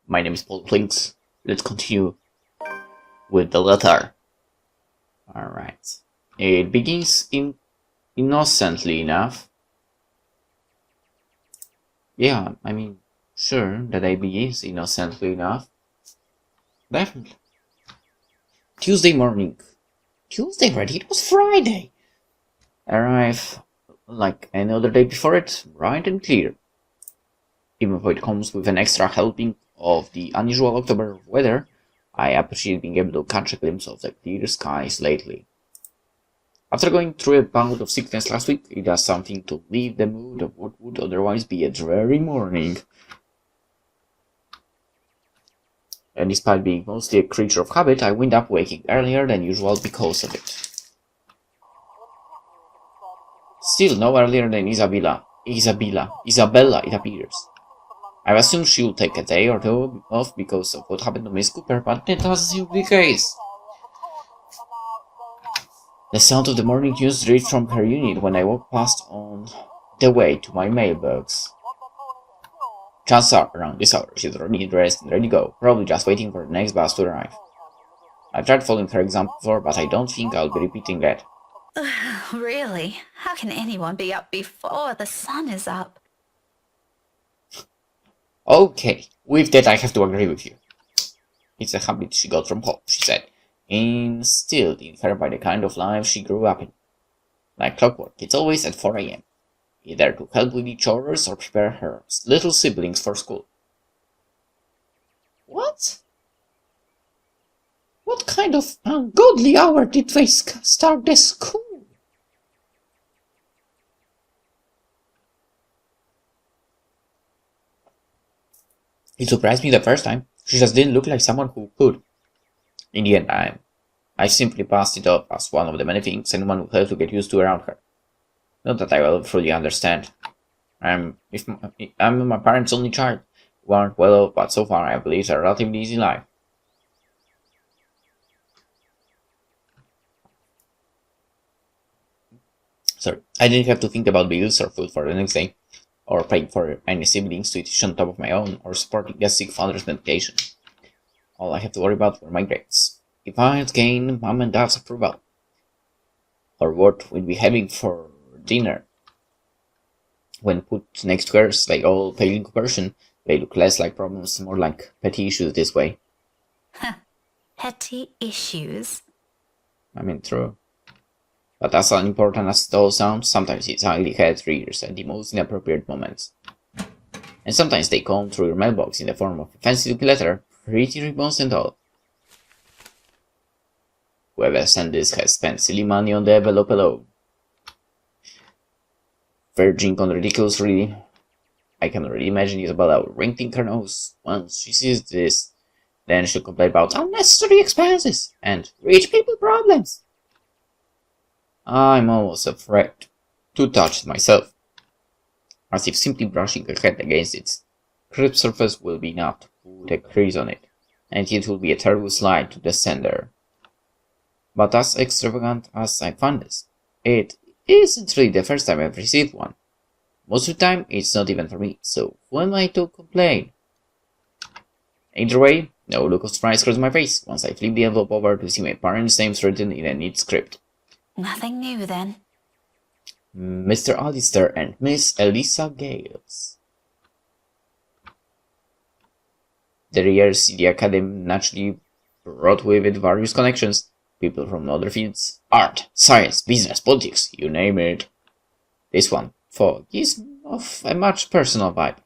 My name is PolishLynx. Let's continue with the letter. Alright. It begins innocently enough. Yeah, I mean, sure, the day begins innocently enough. Definitely. Tuesday morning. Tuesday already? It was Friday! Arrive like any other day before it, bright and clear. Even though it comes with an extra helping of the unusual October weather, I appreciate being able to catch a glimpse of the clear skies lately. After going through a bout of sickness last week, it does something to leave the mood of what would otherwise be a dreary morning. And despite being mostly a creature of habit, I wind up waking earlier than usual because of it. Still no earlier than Isabella, it appears. I assumed she would take a day or two off because of what happened to Miss Cooper, but that doesn't seem to be the case. The sound of the morning news reached from her unit when I walked past on the way to my mailbox. Chances are, around this hour, she's already dressed and ready to go, probably just waiting for the next bus to arrive. I've tried following her example before, but I don't think I'll be repeating that. Really? How can anyone be up before the sun is up? Okay, with that I have to agree with you. It's a habit she got from home, she said, instilled in her by the kind of life she grew up in. Like clockwork, it's always at 4 a.m., either to help with the chores or prepare her little siblings for school. What? What kind of ungodly hour did they start the school? It surprised me the first time. She just didn't look like someone who could. In the end, I simply passed it off as one of the many things anyone would have to get used to around her. Not that I will fully understand. I'm my parents' only child. We aren't well off, but so far I have lived a relatively easy life. Sorry, I didn't have to think about bills or food for the next day, or paying for any siblings tuition on top of my own, or supporting a sick father's medication. All I have to worry about were my grades. If I had gained Mom and Dad's approval, or what we'd be having for dinner. When put next to hers, they all pale in comparison. They look less like problems, more like petty issues this way. Petty issues? I mean, true. But as unimportant as it all sounds, sometimes it's ugly head triggers at the most inappropriate moments. And sometimes they come through your mailbox in the form of a fancy looking letter, pretty ribbons and all. Whoever sent this has spent silly money on the envelope alone. Verging on ridiculous, really. I can already imagine Isabella wrinkling her nose once she sees this. Then she'll complain about unnecessary expenses and rich people problems. I'm almost afraid to touch it myself, as if simply brushing her head against its crisp surface will be enough to put a crease on it, and it will be a terrible slide to the sender. But as extravagant as I found this, it isn't really the first time I've received one. Most of the time, it's not even for me, so who am I to complain? Either way, no look of surprise crosses my face once I flip the envelope over to see my parents' names written in a neat script. Nothing new then. Mr. Alistair and Miss Elisa Gales. The years in the academy naturally brought with it various connections. People from other fields, art, science, business, politics, you name it. This one, fog, is of a much personal vibe.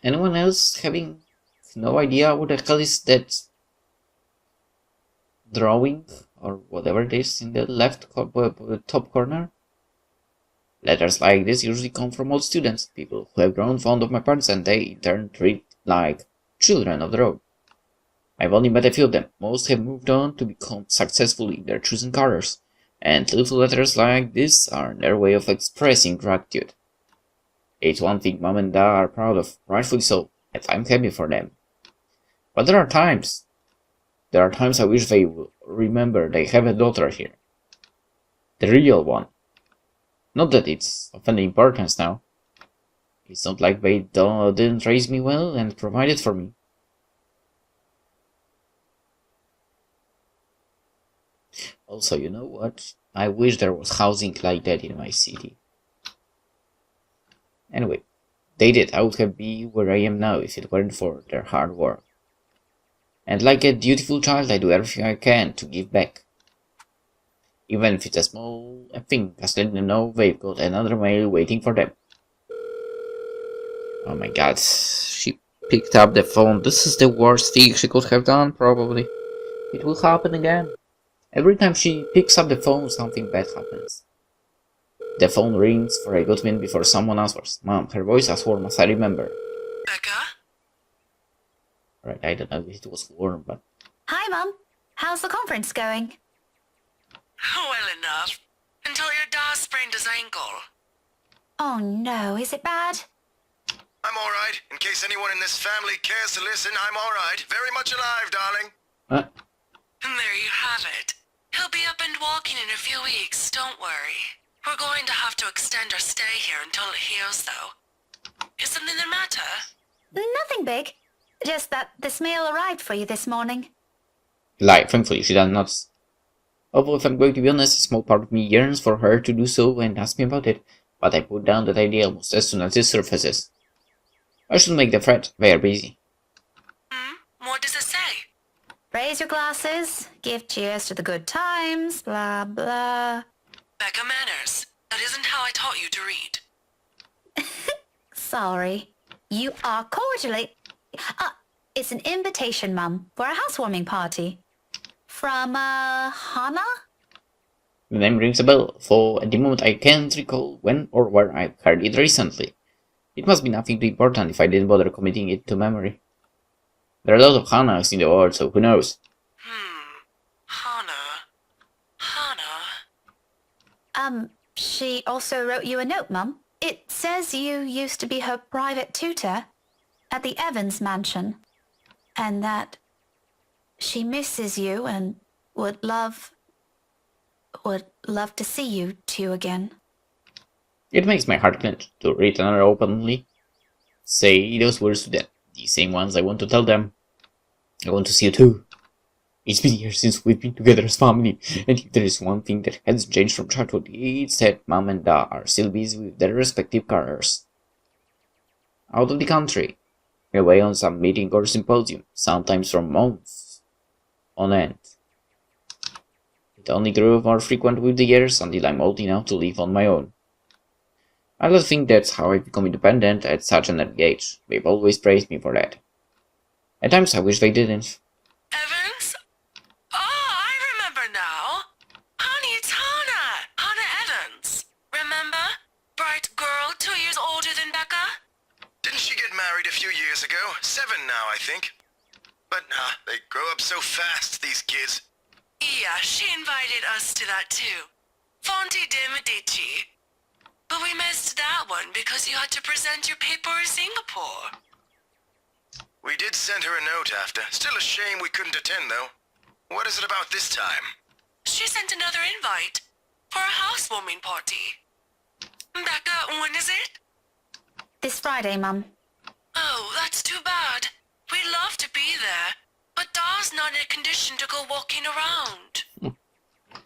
Anyone else having no idea what the hell is that drawing or whatever it is in the left top corner? Letters like this usually come from old students, people who have grown fond of my parents and they in turn treat like children of the road. I've only met a few of them. Most have moved on to become successful in their chosen careers, and little letters like this are their way of expressing gratitude. It's one thing Mom and Dad are proud of, rightfully so, and I'm happy for them. But there are times I wish they will remember they have a daughter here. The real one. Not that it's of any importance now. It's not like they didn't raise me well and provided for me. Also, you know what? I wish there was housing like that in my city. Anyway, they did. I would have been where I am now if it weren't for their hard work. And like a dutiful child, I do everything I can to give back. Even if it's a small thing, just letting them know they've got another mail waiting for them. Oh my god, she picked up the phone. This is the worst thing she could have done, probably. It will happen again. Every time she picks up the phone, something bad happens. The phone rings for a good minute before someone answers. Mom, her voice as warm as I remember. Becca? Right, I don't know if it was warm, but... Hi, Mum. How's the conference going? Well enough. Until your dad sprained his ankle. Oh no, is it bad? I'm alright. In case anyone in this family cares to listen, I'm alright. Very much alive, darling. And there you have it. He'll be up and walking in a few weeks, don't worry. We're going to have to extend our stay here until it heals, though. Is something the matter? Nothing big. Just that this mail arrived for you this morning. Thankfully, she does not. Although, if I'm going to be honest, a small part of me yearns for her to do so and ask me about it, but I put down that idea almost as soon as it surfaces. I should make the threat. They are busy. What does it say? Raise your glasses, give cheers to the good times, blah blah. Becca manners. That isn't how I taught you to read. Sorry. You are cordially... it's an invitation, Mum, for a housewarming party. From, Hannah? The name rings a bell, though at the moment I can't recall when or where I've heard it recently. It must be nothing too important if I didn't bother committing it to memory. There are a lot of Hannahs in the world, so who knows? Hannah. She also wrote you a note, Mum. It says you used to be her private tutor at the Evans mansion, and that she misses you and would love to see you two again. It makes my heart clench to read another openly say those words to them, the same ones I want to tell them. I want to see you too. It's been years since we've been together as family, and if there is one thing that hasn't changed from childhood, it's that Mom and Dad are still busy with their respective careers. Out of the country, away on some meeting or symposium, sometimes for months on end. It only grew more frequent with the years until I'm old enough to live on my own. I don't think that's how I become independent at such an early age. They've always praised me for that. At times I wish they didn't. Evans? Oh, I remember now. Honey, it's Hannah. Hannah Evans. Remember? Bright girl, 2 years older than Becca? Didn't she get married a few years ago? 7 now, I think. But, they grow up so fast, these kids. Yeah, she invited us to that too. Fonte de Medici. But we missed that one because you had to present your paper in Singapore. We did send her a note after. Still a shame we couldn't attend, though. What is it about this time? She sent another invite for a housewarming party. Becca, when is it? This Friday, Mum. Oh, that's too bad. We'd love to be there, but Da's not in a condition to go walking around.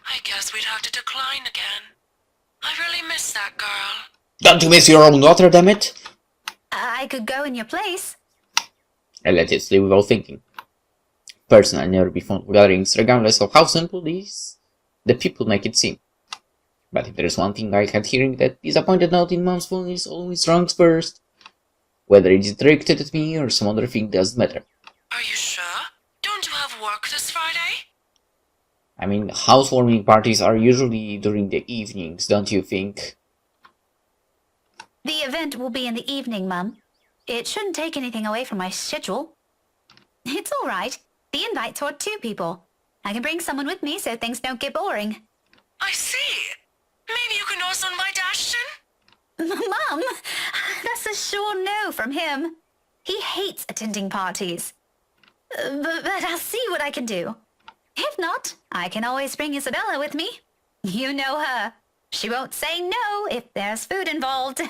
I guess we'd have to decline again. I really miss that girl. Don't you miss your own daughter, damn it? I could go in your place. I let it slip without thinking. Personally, I'll never be fond of gatherings, regardless of how simple the people make it seem. But if there is one thing I had hearing, that disappointed note in Mom's phone is always wrong first. Whether it is directed at me or some other thing doesn't matter. Are you sure? Don't you have work this Friday? I mean, housewarming parties are usually during the evenings, don't you think? The event will be in the evening, Mum. It shouldn't take anything away from my schedule. It's all right. The invite's for 2 people. I can bring someone with me so things don't get boring. I see. Maybe you can also invite Ashton? Mum, that's a sure no from him. He hates attending parties. But I'll see what I can do. If not, I can always bring Isabella with me. You know her. She won't say no if there's food involved.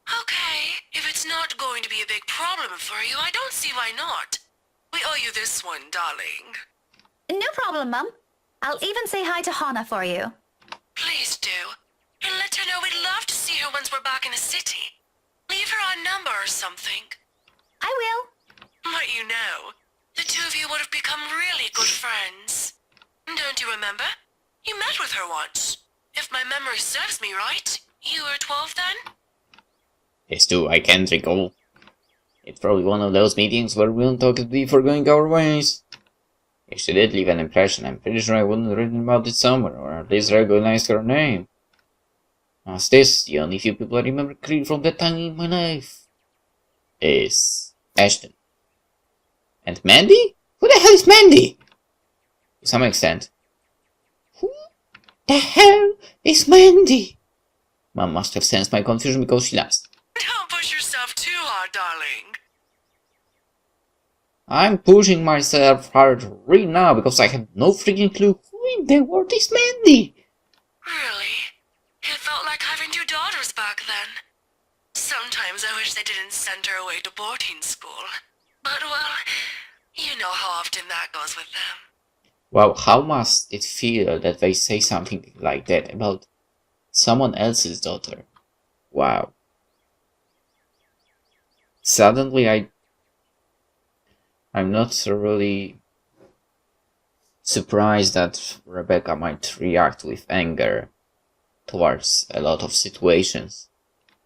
Okay, if it's not going to be a big problem for you, I don't see why not. We owe you this one, darling. No problem, Mum. I'll even say hi to Hannah for you. Please do. And let her know we'd love to see her once we're back in the city. Leave her our number or something. I will. But you know, the two of you would have become really good friends. Don't you remember? You met with her once. If my memory serves me right, you were 12 then? Yes, too, I can't recall. It's probably one of those meetings where we don't talk before going our ways. If she did leave an impression, I'm pretty sure I wouldn't have written about it somewhere, or at least recognized her name. As this, the only few people I remember clearly from that time in my life is Ashton. And Mandy? Who the hell is Mandy? To some extent. Who the hell is Mandy? Mom must have sensed my confusion because she laughs. Don't push yourself too hard, darling. I'm pushing myself hard right now because I have no freaking clue who in the world is Mandy. Really? It felt like having two daughters back then. Sometimes I wish they didn't send her away to boarding school. But, well, you know how often that goes with them. Wow, how must it feel that they say something like that about someone else's daughter? Wow. Suddenly I'm not really surprised that Rebecca might react with anger towards a lot of situations.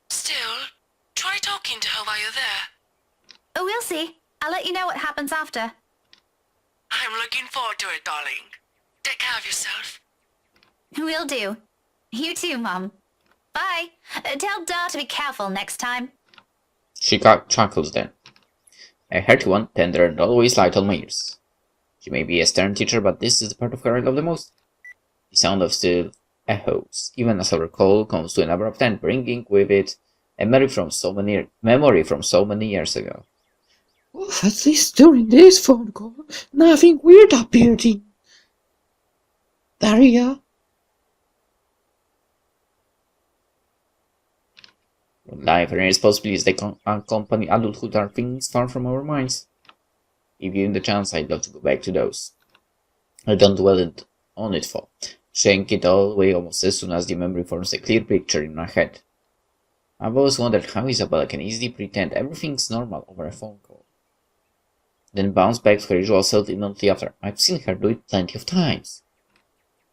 Still, try talking to her while you're there. Oh, we'll see. I'll let you know what happens after. I'm looking forward to it, darling. Take care of yourself. Will do. You too, Mum. Bye. Tell Da to be careful next time. She chuckles then. A hearty one, tender and always light on my ears. She may be a stern teacher, but this is the part of her I love the most. The sound of still echoes, even as our call comes to an abrupt end, bringing with it a memory from so many years ago. At least during this phone call, nothing weird appeared in Daria. Life and responsibilities that accompany adulthood are things far from our minds. If given the chance, I'd love to go back to those. I don't dwell on it for, shake it all away almost as soon as the memory forms a clear picture in my head. I've always wondered how Isabella can easily pretend everything's normal over a phone call, then bounce back to her usual self immediately after. I've seen her do it plenty of times.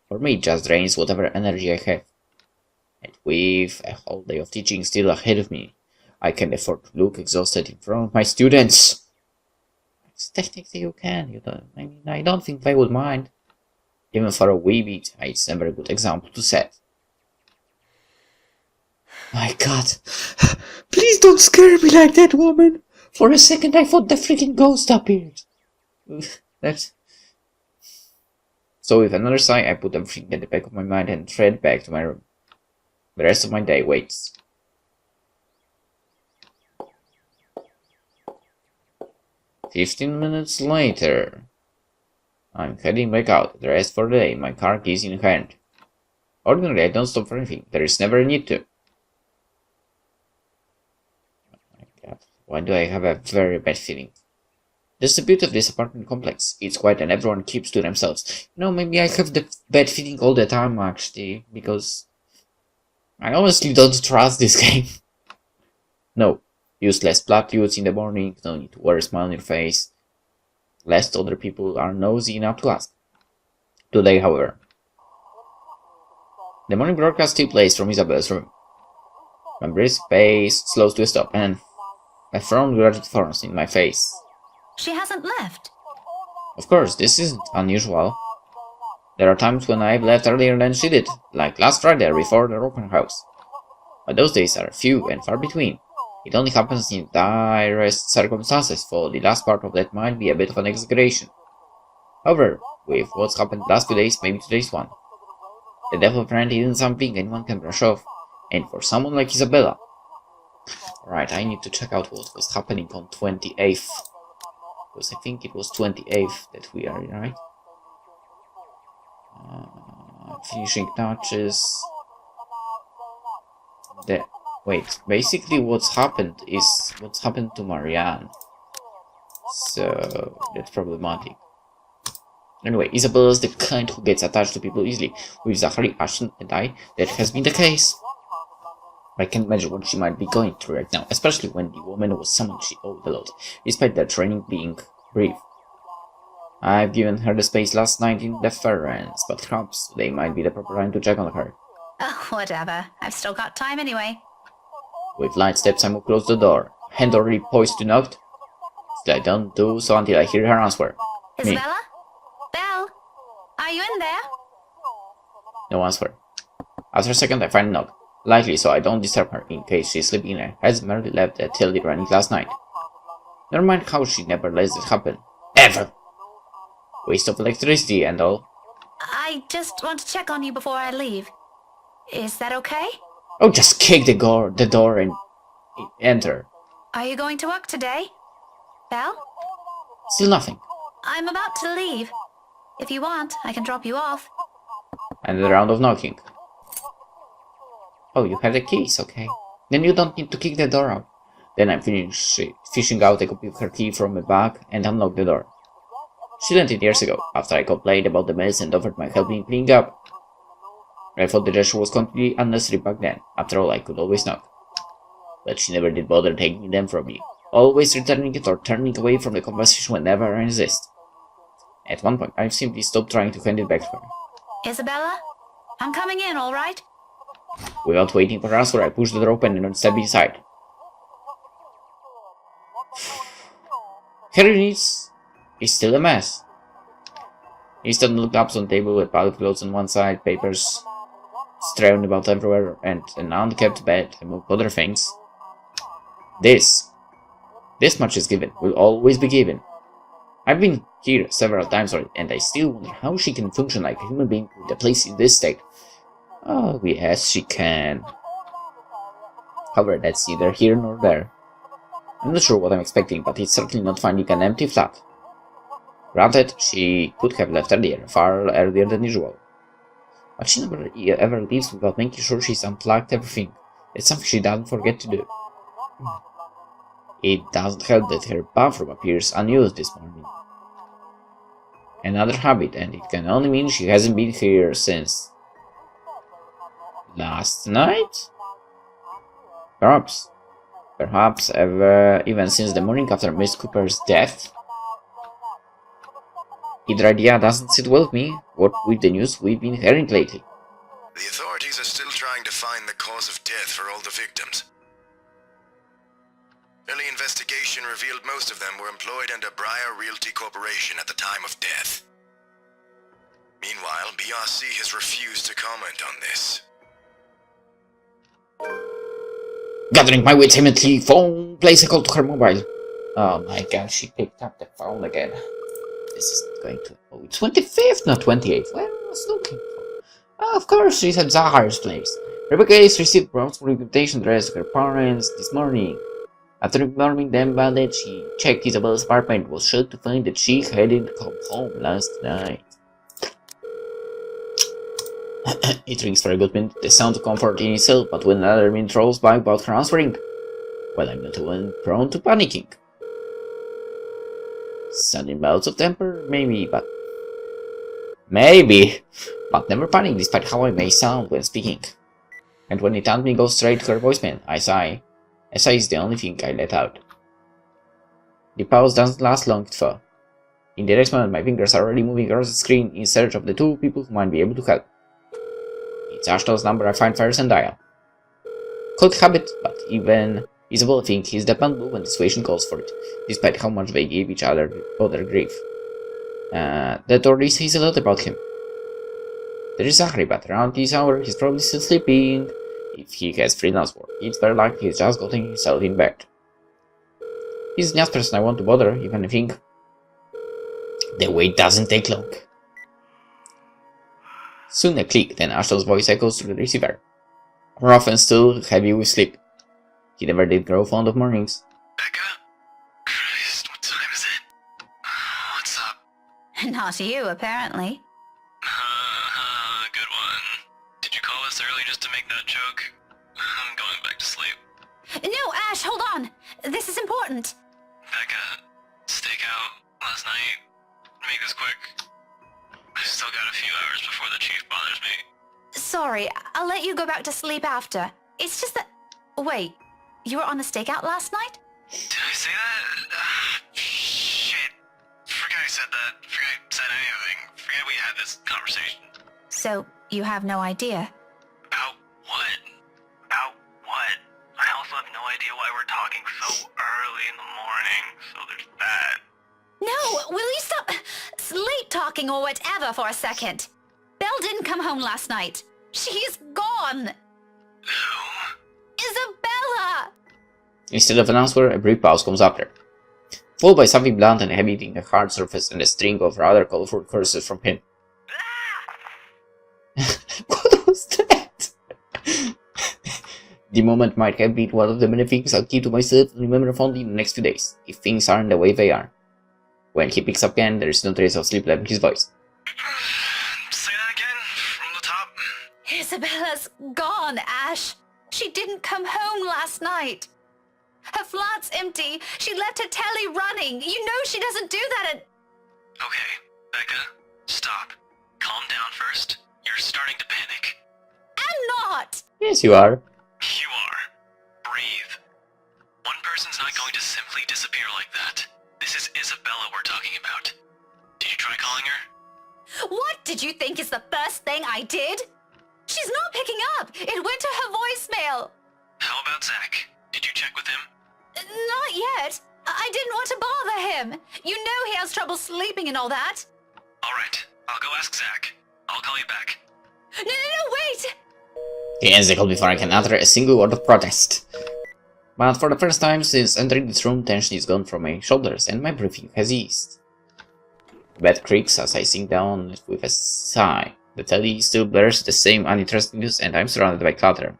For me, it just drains whatever energy I have. And with a whole day of teaching still ahead of me, I can't afford to look exhausted in front of my students. Technically you can, I don't think they would mind. Even for a wee bit, it's never a good example to set. My god. Please don't scare me like that, woman. For a second I thought the freaking ghost appeared. That's... So with another sigh, I put everything at the back of my mind and tread back to my room. The rest of my day waits. "15 minutes later. I'm heading back out, dressed for the day, my car keys in hand. Ordinarily, I don't stop for anything. There is never a need to. Oh my god, why do I have a very bad feeling? That's the beauty of this apartment complex. It's quiet and everyone keeps to themselves. Maybe I have the bad feeling all the time, actually, because I honestly don't trust this game. No. Use less platitudes in the morning, no need to wear a smile on your face, lest other people are nosy enough to ask. Today, however, the morning broadcast still plays from Isabella's room. My brisk pace slows to a stop, and a frown gradually forms in my face. She hasn't left. Of course, this isn't unusual. There are times when I've left earlier than she did, like last Friday before the open house. But those days are few and far between. It only happens in direst circumstances, for the last part of that might be a bit of an exaggeration. However, with what's happened the last few days, maybe today's one. The devil apparently isn't something anyone can brush off, and for someone like Isabella... Right, I need to check out what was happening on 28th. Because I think it was 28th that we are, right? Finishing touches... Wait, basically what's happened is what's happened to Marianne. So that's problematic. Anyway, Isabella's the kind who gets attached to people easily. With Zachary, Ashton, and I, that has been the case. I can't imagine what she might be going through right now, especially when the woman was someone she owed a lot, despite their training being brief. I've given her the space last night in the Ferrens, but perhaps today might be the proper time to check on her. Oh, whatever. I've still got time anyway. With light steps, I move close to the door, hand already poised to knock. Still, I don't do so until I hear her answer. Me. Isabella? Belle? Are you in there? No answer. After a second, I find a knock, lightly so I don't disturb her in case she's sleeping and has merely left till the running last night. Never mind how she never lets it happen. Ever! Waste of electricity and all. I just want to check on you before I leave. Is that okay? Oh, just kick the door and enter. Are you going to work today? Belle? Still nothing. I'm about to leave. If you want, I can drop you off. Another round of knocking. Oh, you have the keys, okay. Then you don't need to kick the door out. Then I'm fishing out a copy of her key from my bag and unlock the door. She lent it years ago, after I complained about the mess and offered my help in cleaning up. I thought the gesture was completely unnecessary back then. After all, I could always knock. But she never did bother taking them from me, always returning it or turning away from the conversation whenever I insist. At one point, I simply stopped trying to hand it back to her. Isabella? I'm coming in, all right? Without waiting for her answer, I pushed the door open and stepped inside. Her needs is still a mess. Instant looked up on the table with pile of clothes on one side, papers strewn about everywhere, and an unkept bed, among other things. This much is given, will always be given. I've been here several times already, and I still wonder how she can function like a human being with a place in this state. Oh, yes, she can. However, that's neither here nor there. I'm not sure what I'm expecting, but it's certainly not finding an empty flat. Granted, she could have left earlier, far earlier than usual. But she never ever leaves without making sure she's unplugged everything. It's something she doesn't forget to do. It doesn't help that her bathroom appears unused this morning. Another habit, and it can only mean she hasn't been here since last night? Perhaps even since the morning after Miss Cooper's death? Either idea doesn't sit well with me, what with the news we've been hearing lately. The authorities are still trying to find the cause of death for all the victims. Early investigation revealed most of them were employed under Briar Realty Corporation at the time of death. Meanwhile, BRC has refused to comment on this. Gathering my wits immediately, phone, place a call to her mobile. Oh my god, she picked up the phone again. This is going to... Oh, it's 25th, not 28th. Where I was looking for? Oh, of course, she's at Zahar's place. Rebecca has received Brown's invitation address to her parents this morning. After informing them about it, she checked Isabella's apartment and was shocked to find that she hadn't come home last night. It rings for a good minute, the sound of comfort in itself, but when another minute rolls by without her answering, well, I'm not the one prone to panicking. Sudden bouts of temper, maybe, but never panic despite how I may sound when speaking. And when it me goes straight to her voicemail, I sigh. A sigh is the only thing I let out. The pause doesn't last long, though. In the next moment, my fingers are already moving across the screen in search of the two people who might be able to help. It's Ashton's number I find first and dial. Cold habit, but even Isabella thinks he's dependable when the situation calls for it, despite how much they give each other grief. That already says a lot about him. There is Zachary, but around this hour he's probably still sleeping. If he has freelance work, it's very likely he's just gotten himself in bed. He's the last person I want to bother, if anything. The wait doesn't take long. Soon a click, then Ashton's voice echoes through the receiver. Rough and still heavy with sleep. He never did grow fond of mornings. Becca? Christ, what time is it? What's up? Not you, apparently. Good one. Did you call us early just to make that joke? I'm going back to sleep. important. Becca, stakeout last night. Make this quick. I still got a few hours before the chief bothers me. Sorry, I'll let you go back to sleep after. It's just that... Wait, you were on the stakeout last night? Did I say that? Shit. Forget I said that. Forget I said anything. Forget we had this conversation. So, you have no idea? About what? About what? I also have no idea why we're talking so early in the morning, so there's that. No, will you stop sleep talking or whatever for a second? Belle didn't come home last night. She's gone. Who? Isabella! Instead of an answer, a brief pause comes after, followed by something blunt and heavy hitting a hard surface and a string of rather colorful curses from him. What was that? The moment might have been one of the many things I'll keep to myself and remember fondly in the next few days, if things aren't the way they are. When he picks up again, there is no trace of sleep left in his voice. Say that again, from the top. Isabella's gone, Ash. She didn't come home last night. Her flat's empty. She left her telly running. You know she doesn't do that at... Okay, Becca, stop. Calm down first. You're starting to panic. I'm not! Yes, you are. You are. Breathe. One person's not going to simply disappear like that. This is Isabella we're talking about. Did you try calling her? What did you think is the first thing I did? She's not picking up. It went to her voicemail. How about Zach? Did you check with him? Not yet. I didn't want to bother him. You know he has trouble sleeping and all that. Alright, I'll go ask Zach. I'll call you back. No, wait! He ends the call before I can utter a single word of protest. But for the first time since entering this room, tension is gone from my shoulders and my breathing has eased. The bed creaks as I sink down with a sigh. The telly still blurs the same uninteresting news and I'm surrounded by clutter.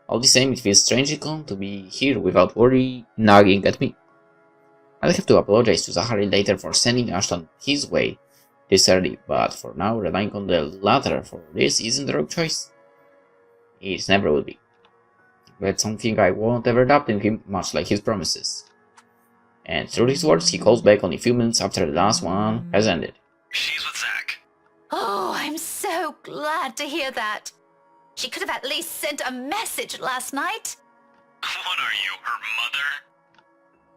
All the same, it feels strangely calm to be here without worry nagging at me. I'll have to apologize to Zachary later for sending Ashton his way this early, but for now, relying on the latter for this isn't the wrong choice. It never will be. But something I won't ever doubt in him, much like his promises. And through his words, he calls back only a few minutes after the last one has ended. She's with Zach. Oh, I'm so glad to hear that. She could have at least sent a message last night. What are you, her mother?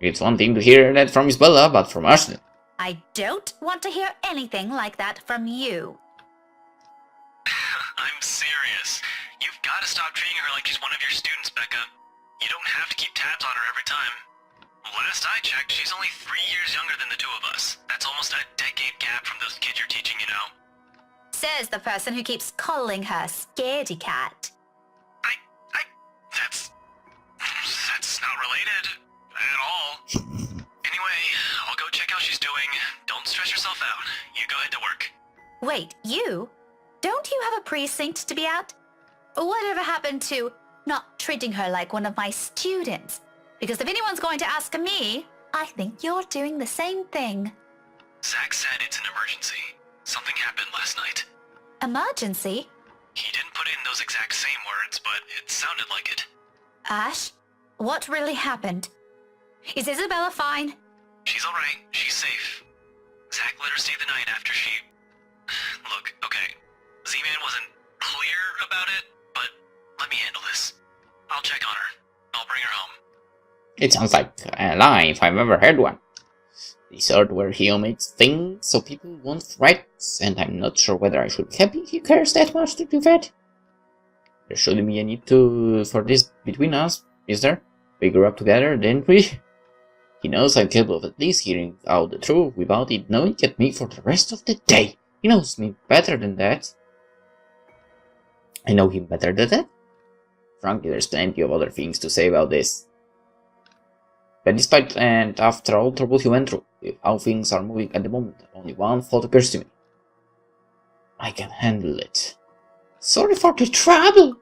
It's one thing to hear that from Isabella, but from Ashton. I don't want to hear anything like that from you. I'm serious. You've got to stop treating her like she's one of your students, Becca. You don't have to keep tabs on her every time. Last I checked, she's only 3 years younger than the two of us. That's almost a decade gap from those kids you're teaching, you know. Says the person who keeps calling her Scaredy Cat. That's not related at all. Anyway, I'll go check how she's doing. Don't stress yourself out. You go ahead to work. Wait, you? Don't you have a precinct to be at? Whatever happened to not treating her like one of my students? Because if anyone's going to ask me, I think you're doing the same thing. Zach said it's an emergency. Something happened last night. Emergency? He didn't put in those exact same words, but it sounded like it. Ash, what really happened? Is Isabella fine? She's alright. She's safe. Zach let her stay the night after she... Look, okay. Z-Man wasn't clear about it, but let me handle this. I'll check on her. I'll bring her home. It sounds like a lie if I've ever heard one. The sort where he omits things so people won't fret, and I'm not sure whether I should be happy he cares that much to do that. There shouldn't be a need for this between us, is there? We grew up together, didn't we? He knows I'm capable of at least hearing out the truth without it knowing at me for the rest of the day. He knows me better than that. I know him better than that. Frankly, there's plenty of other things to say about this. But despite and after all trouble he went through, with how things are moving at the moment, only one thought occurs to me. I can handle it. Sorry for the trouble!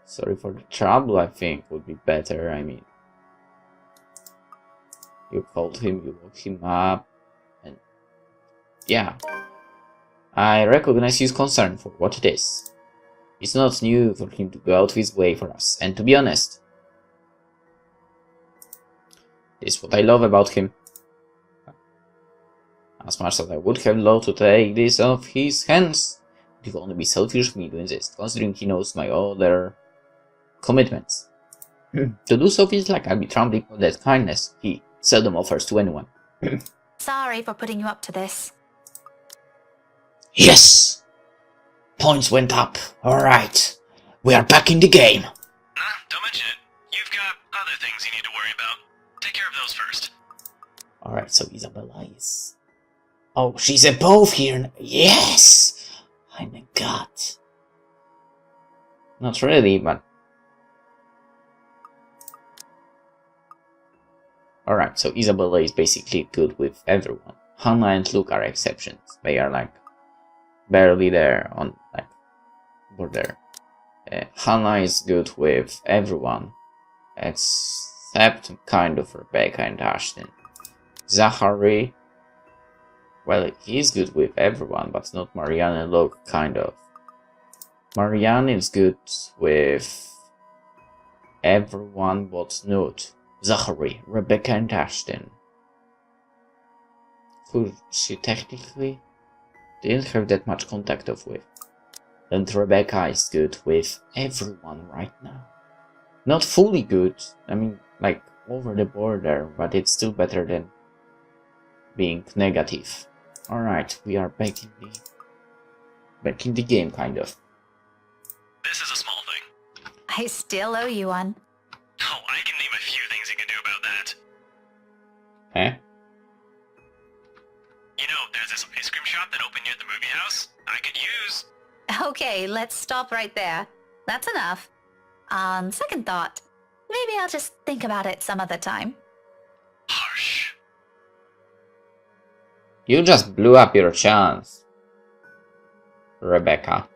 Sorry for the trouble, I think, would be better. I mean, you called him, you woke him up, and yeah. I recognize his concern for what it is. It's not new for him to go out of his way for us, and to be honest, this is what I love about him. As much as I would have loved to take this off his hands, it would only be selfish of me to insist, considering he knows my other commitments. To do so feels like I'll be trampling on that kindness he seldom offers to anyone. Sorry for putting you up to this. Yes! Points went up. Alright. We are back in the game. Don't mention it. You've got other things you need to worry about. Take care of those first. Alright, so Isabella is... Oh, she's above here. Yes! I'm a god. Not really, but... Alright, so Isabella is basically good with everyone. Hannah and Luke are exceptions. They are like barely there on like border. Hannah is good with everyone except kind of Rebecca and Ashton. Zachary, well, he's good with everyone, but not Marianne and Luke, kind of. Marianne is good with everyone but not Zachary, Rebecca and Ashton, who she technically didn't have that much contact of with. And Rebecca is good with everyone right now. Not fully good, I mean, like over the border, but it's still better than being negative. Alright, we are back in the game, kind of. This is a small thing. I still owe you one. Oh, I can name a few things you can do about that. Eh? You know, there's this ice cream shop that opened near the movie house. I could use. Okay, let's stop right there. That's enough. On second thought, maybe I'll just think about it some other time. Harsh. You just blew up your chance, Rebecca.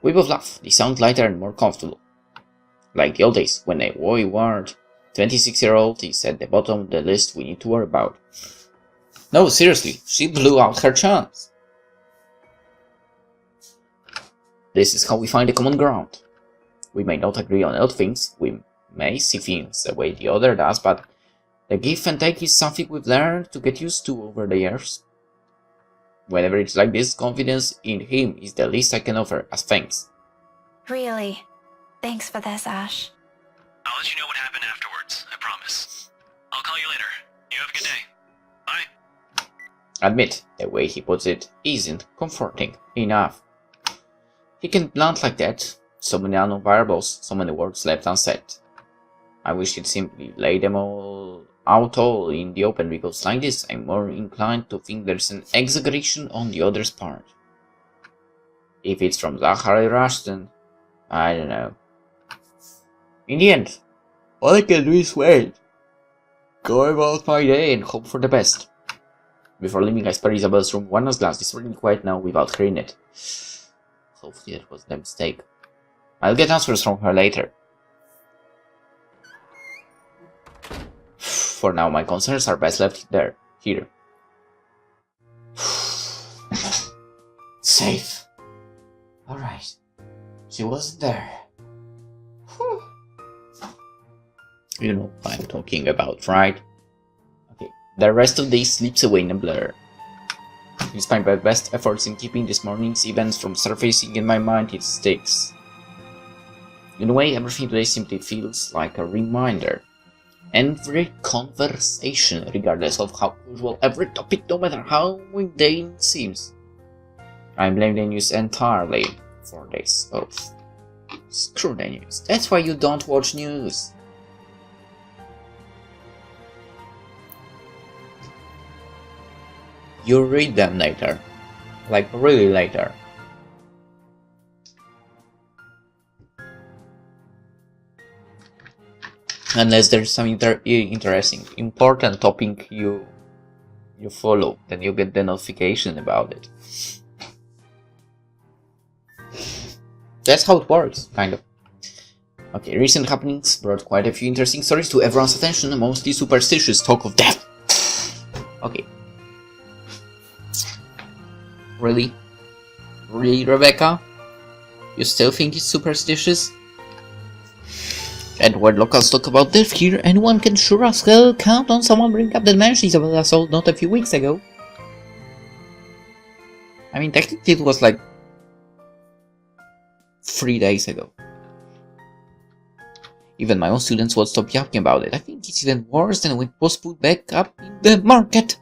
We both laugh. They sound lighter and more comfortable. Like the old days, when a wayward 26-year-old is at the bottom of the list we need to worry about. No, seriously, she blew out her chance. This is how we find a common ground. We may not agree on all things, we may see things the way the other does, but the give and take is something we've learned to get used to over the years. Whenever it's like this, confidence in him is the least I can offer as thanks. Really? Thanks for this, Ash. I'll let you know what happened afterwards, I promise. I'll call you later. You have a good day. Bye. Admit, the way he puts it isn't comforting enough. He can blunt like that. So many unknown variables, so many words left unsaid. I wish he'd simply lay them all out in the open, because like this I'm more inclined to think there's an exaggeration on the other's part. If it's from Zachary Rushton, I don't know. In the end, all I can do is wait. Go about my day and hope for the best. Before leaving, I spare Isabella's room one last glance. It's really quiet now without her in it. Hopefully that was a mistake. I'll get answers from her later. For now, my concerns are best left here. Safe. Alright. She wasn't there. You know what I'm talking about, right? Okay. The rest of the day slips away in a blur. Despite my best efforts in keeping this morning's events from surfacing in my mind, it sticks. In a way, everything today simply feels like a reminder. Every conversation, regardless of how usual, every topic, no matter how mundane it seems. I blame the news entirely for this. Oh, screw the news. That's why you don't watch news. You read them later. Like, really later. Unless there's some interesting, important topic you follow, then you get the notification about it. That's how it works, kind of. Okay, recent happenings brought quite a few interesting stories to everyone's attention, mostly superstitious talk of death. Okay. Really? Really, Rebecca? You still think it's superstitious? And when locals talk about death here, anyone can sure as hell count on someone bringing up that mansion Isabella sold not a few weeks ago. I mean, technically it was like 3 days ago. Even my own students won't stop yapping about it. I think it's even worse than when it was put back up in the market.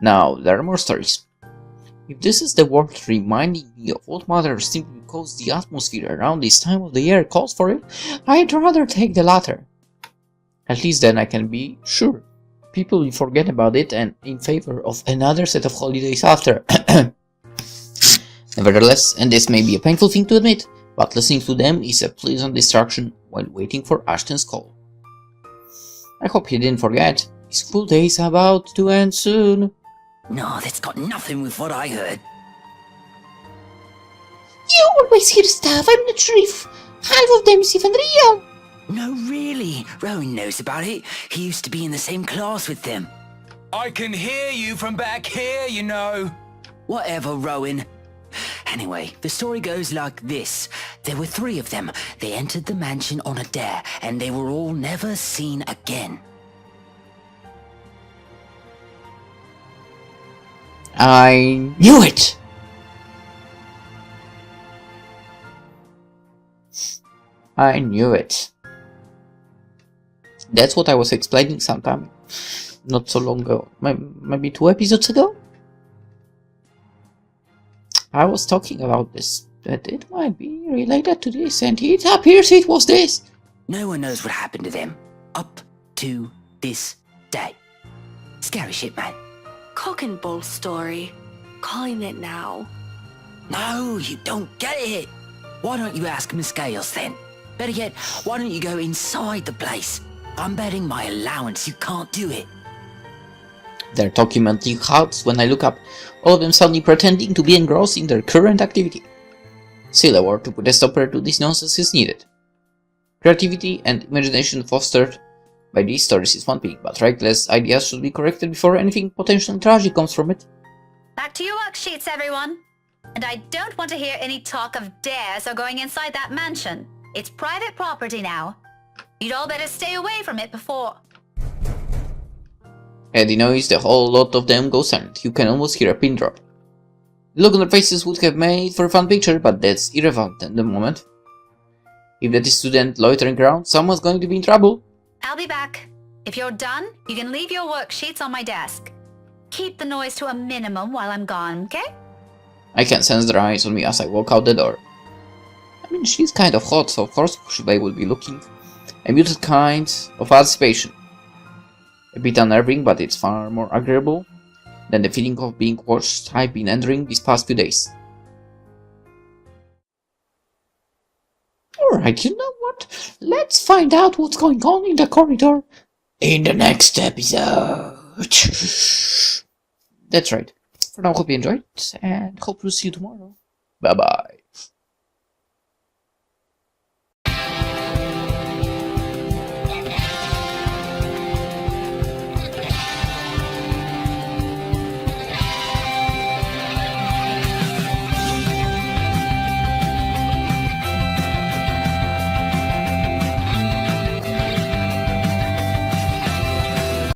Now, there are more stories. If this is the world reminding me of what matters simply because the atmosphere around this time of the year calls for it, I'd rather take the latter. At least then I can be sure people will forget about it and in favor of another set of holidays after. Nevertheless, and this may be a painful thing to admit, but listening to them is a pleasant distraction while waiting for Ashton's call. I hope he didn't forget. His school day is about to end soon. No, that's got nothing with what I heard. You always hear stuff. I'm not sure if half of them is even real. No, really. Rowan knows about it. He used to be in the same class with them. I can hear you from back here, you know. Whatever, Rowan. Anyway, the story goes like this. There were 3 of them. They entered the mansion on a dare, and they were all never seen again. I knew it! I knew it. That's what I was explaining sometime not so long ago, maybe 2 episodes ago? I was talking about this, that it might be related to this, and it appears it was this. No one knows what happened to them up to this day. Scary shit, man. Cock and bull story. Calling it now. No, you don't get it. Why don't you ask Miss Gales then? Better yet, why don't you go inside the place? I'm betting my allowance you can't do it. They're documenting huts when I look up, all of them suddenly pretending to be engrossed in their current activity. Still, a word to put a stopper to this nonsense is needed. Creativity and imagination fostered by these stories is one thing, but reckless ideas should be corrected before anything potentially tragic comes from it. Back to your worksheets, everyone. And I don't want to hear any talk of dares or going inside that mansion. It's private property now. You'd all better stay away from it before... At the noise, the whole lot of them go silent. You can almost hear a pin drop. The look on their faces would have made for a fun picture, but that's irrelevant at the moment. If that is student loitering around, someone's going to be in trouble. I'll be back. If you're done, you can leave your worksheets on my desk. Keep the noise to a minimum while I'm gone, okay? I can sense their eyes on me as I walk out the door. I mean, she's kind of hot, so of course they will be looking. A muted kind of anticipation. A bit unnerving, but it's far more agreeable than the feeling of being watched I've been entering these past few days. Alright, you know what? Let's find out what's going on in the corridor in the next episode. That's right. For now, hope you enjoyed, and hope to see you tomorrow. Bye bye.